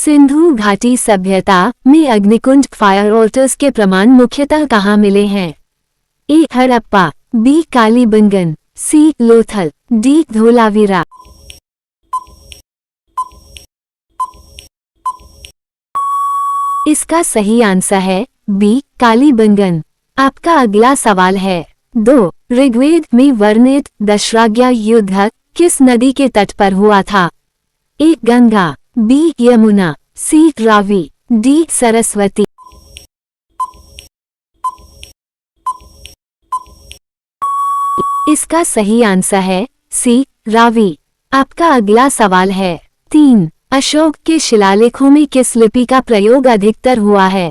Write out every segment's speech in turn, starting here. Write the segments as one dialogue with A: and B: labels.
A: सिंधु घाटी सभ्यता में अग्निकुंड फायर ऑल्टर्स के प्रमाण मुख्यतः कहाँ मिले हैं? ए. हड़प्पा, बी. कालीबंगन, सी. लोथल, डी. धोलावीरा। इसका सही आंसर है बी. कालीबंगन। आपका अगला सवाल है 2. ऋग्वेद में वर्णित दशराज्य युद्ध किस नदी के तट पर हुआ था? ए. गंगा, बी. यमुना, सी. रावी, डी. सरस्वती। इसका सही आंसर है सी. रावी। आपका अगला सवाल है 3. अशोक के शिलालेखों में किस लिपि का प्रयोग अधिकतर हुआ है?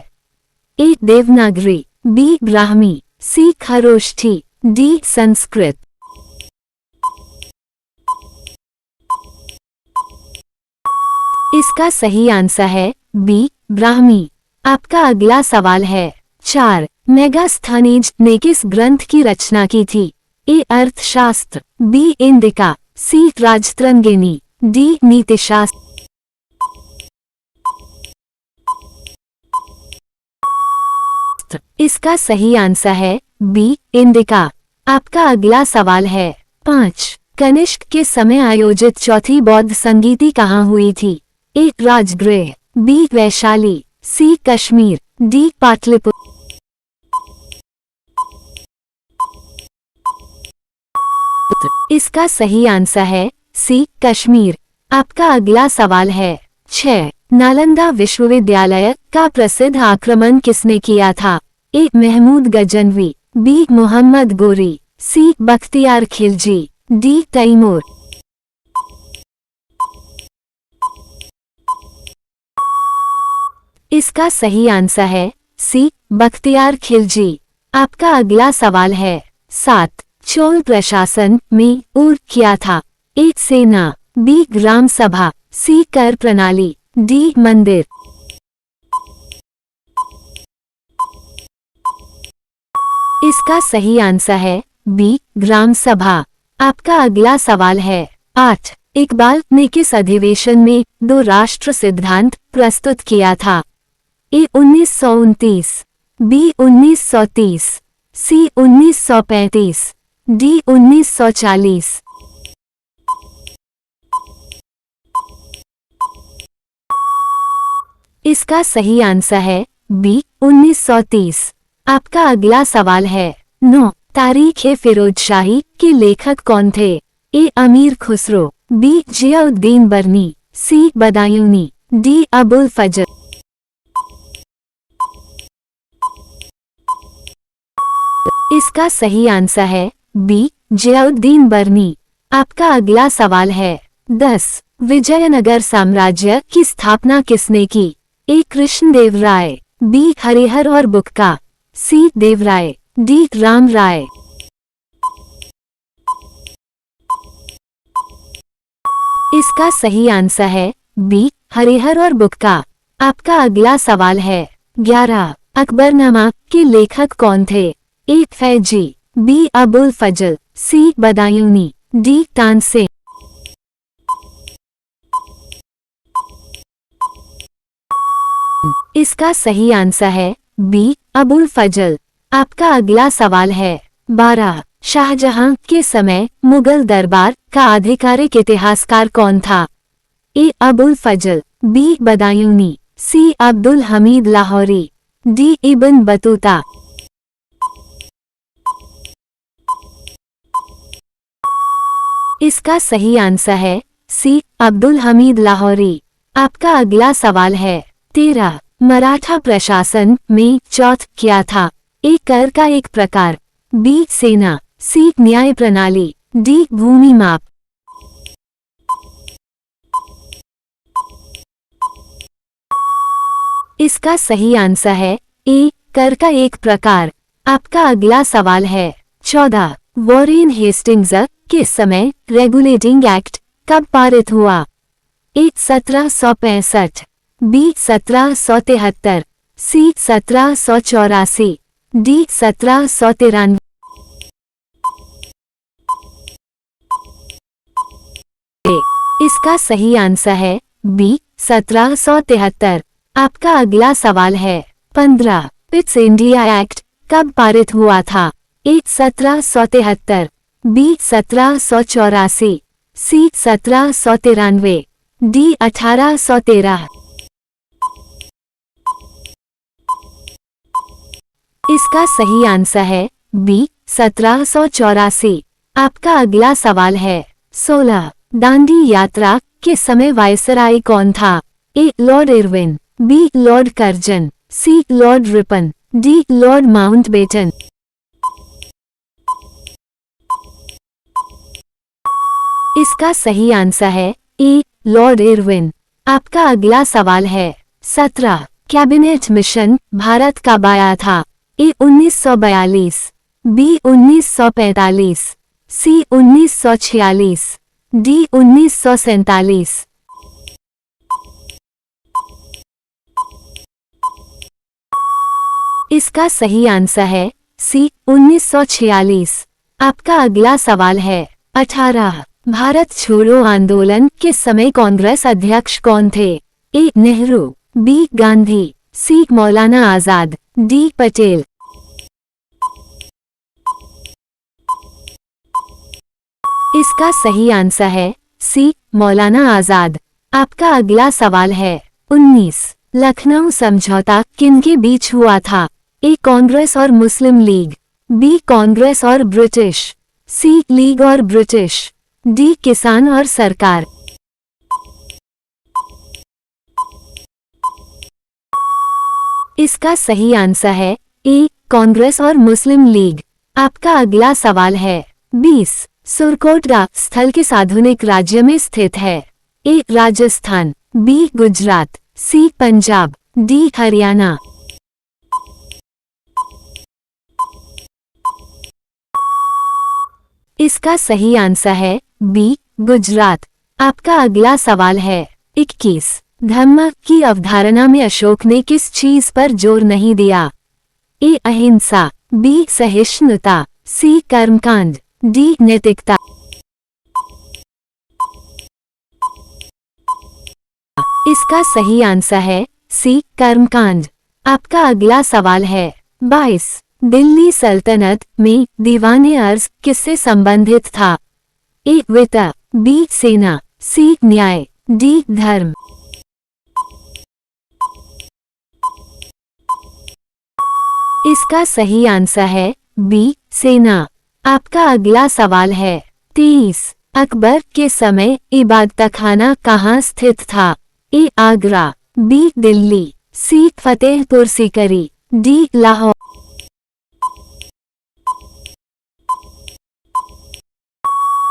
A: ए. देवनागरी, बी. ब्राह्मी, सी. खरोष्ठी, डी. संस्कृत। इसका सही आंसर है बी. ब्राह्मी। आपका अगला सवाल है 4. मेगास्थनीज ने किस ग्रंथ की रचना की थी? ए. अर्थशास्त्र, बी. इंदिका, सी. राजतरंगिणी, डी. नीतिशास्त्र। इसका सही आंसर है बी. इंदिका। आपका अगला सवाल है 5. कनिष्क के समय आयोजित चौथी बौद्ध संगीति कहाँ हुई थी? ए. राजगृह, बी. वैशाली, सी. कश्मीर, डी. पाटलिपुत्र। इसका सही आंसर है सी. कश्मीर। आपका अगला सवाल है 6. नालंदा विश्वविद्यालय का प्रसिद्ध आक्रमण किसने किया था? ए. महमूद गजनवी, बी. मोहम्मद गोरी, सी. बख्तियार खिलजी, डी. तैमूर। इसका सही आंसर है सी. बख्तियार खिलजी। आपका अगला सवाल है 7. चोल प्रशासन में क्या था? ए. सेना, बी. ग्राम सभा, सी. कर प्रणाली, डी. मंदिर। इसका सही आंसर है बी. ग्राम सभा। आपका अगला सवाल है 8. इकबाल ने किस अधिवेशन में 2 राष्ट्र सिद्धांत प्रस्तुत किया था? ए. 1929, बी. 1930, सी. 1935, डी. 1940। इसका सही आंसर है बी. 1930। आपका अगला सवाल है 9. तारीख-ए फिरोजशाही के लेखक कौन थे? ए. अमीर खुसरो, बी. जियाउद्दीन बर्नी, सी. बदायूनी, डी. अबुल फजल। इसका सही आंसर है बी. जियाउद्दीन बर्नी। आपका अगला सवाल है 10. विजयनगर साम्राज्य की स्थापना किसने की? ए. कृष्णदेवराय, बी. हरिहर और बुक्का, सी. देवराय, डी. राम राय। इसका सही आंसर है बी. हरिहर और बुक्का। आपका अगला सवाल है 11. अकबरनामा के लेखक कौन थे? ए. फैजी, बी. अबुल फजल, सी. बदायूनी, डी. तानसेन। इसका सही आंसर है बी. अबुल फजल। आपका अगला सवाल है 12. शाहजहां के समय मुगल दरबार का आधिकारिक इतिहासकार कौन था? A. Abul Fazl, B. Badayuni, C. Abdul Hamid Lahori, D. Ibn Battuta. इसका सही आंसर है सी. अब्दुल हमीद लाहौरी। आपका अगला सवाल है 13. मराठा प्रशासन में चौथ क्या था? ए. कर का एक प्रकार, बी. सेना, सी. न्याय प्रणाली, डी. भूमि माप। इसका सही आंसर है ए. कर का एक प्रकार। आपका अगला सवाल है 14. वॉरेन हेस्टिंग्स के समय रेगुलेटिंग एक्ट कब पारित हुआ? ए. 1765, बी. 1773, सी. 1784, डी. 1793। इसका सही आंसर है बी 1773। आपका अगला सवाल है 15। पिट्स इंडिया एक्ट कब पारित हुआ था? ए 1773, बी 1784, सी 1793, डी 1813। इसका सही आंसर है बी 1784। आपका अगला सवाल है 16। दांडी यात्रा के समय वायसराय कौन था? A Lord Irwin, B Lord Curzon, C Lord Ripon, D Lord Mountbatten. इसका सही आंसर है ए लॉर्ड इरविन। आपका अगला सवाल है 17। कैबिनेट मिशन भारत कब आया था? ए 1942, बी 1945, सी 1946, डी 1947। इसका सही आंसर है सी 1946। आपका अगला सवाल है 18। भारत छोड़ो आंदोलन के समय कांग्रेस अध्यक्ष कौन थे? ए नेहरू, बी गांधी, सी मौलाना आजाद, डी पटेल। इसका सही आंसर है सी मौलाना आजाद। आपका अगला सवाल है 19। लखनऊ समझौता किनके बीच हुआ था? ए कांग्रेस और मुस्लिम लीग, बी कांग्रेस और ब्रिटिश, सी लीग और ब्रिटिश, डी किसान और सरकार। इसका सही आंसर है ए कांग्रेस और मुस्लिम लीग। आपका अगला सवाल है 20। सुरकोटरा स्थल किस आधुनिक राज्य में स्थित है? ए राजस्थान, बी गुजरात, सी पंजाब, डी हरियाणा। इसका सही आंसर है बी गुजरात। आपका अगला सवाल है 21। धम्म की अवधारणा में अशोक ने किस चीज पर जोर नहीं दिया? ए अहिंसा, बी सहिष्णुता, सी कर्मकांड, डी नैतिकता। इसका सही आंसर है सी कर्मकांड। आपका अगला सवाल है 22। दिल्ली सल्तनत में दीवाने अर्ज किससे संबंधित था? ए वित्त, बी सेना, सी न्याय, डी धर्म। इसका सही आंसर है बी सेना। आपका अगला सवाल है 23। अकबर के समय इबादतखाना कहाँ स्थित था? ए आगरा, बी दिल्ली, सी फतेहपुर सीकरी, डी लाहौर।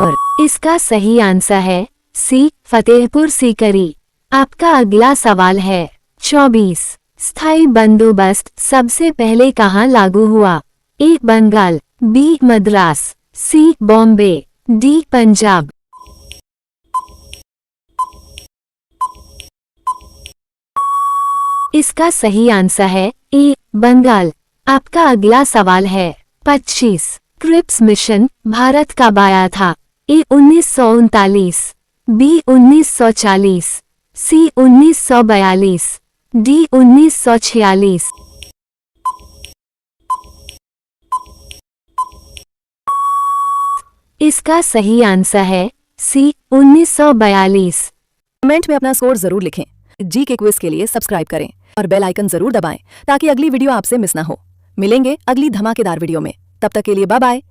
A: और इसका सही आंसर है सी फतेहपुर सीकरी। आपका अगला सवाल है 24। स्थायी बंदोबस्त सबसे पहले कहाँ लागू हुआ? ए बंगाल, बी मद्रास, सी बॉम्बे, डी पंजाब। इसका सही आंसर है ए बंगाल। आपका अगला सवाल है 25। क्रिप्स मिशन भारत कब आया था? ए 1939, बी 1940, सी 1942, डी 1946। इसका सही आंसर है सी 1942।
B: कमेंट में अपना स्कोर जरूर लिखें। जी के क्विज के लिए सब्सक्राइब करें और बेल आइकन जरूर दबाएं ताकि अगली वीडियो आपसे मिस ना हो। मिलेंगे अगली धमाकेदार वीडियो में। तब तक के लिए बाय बाय।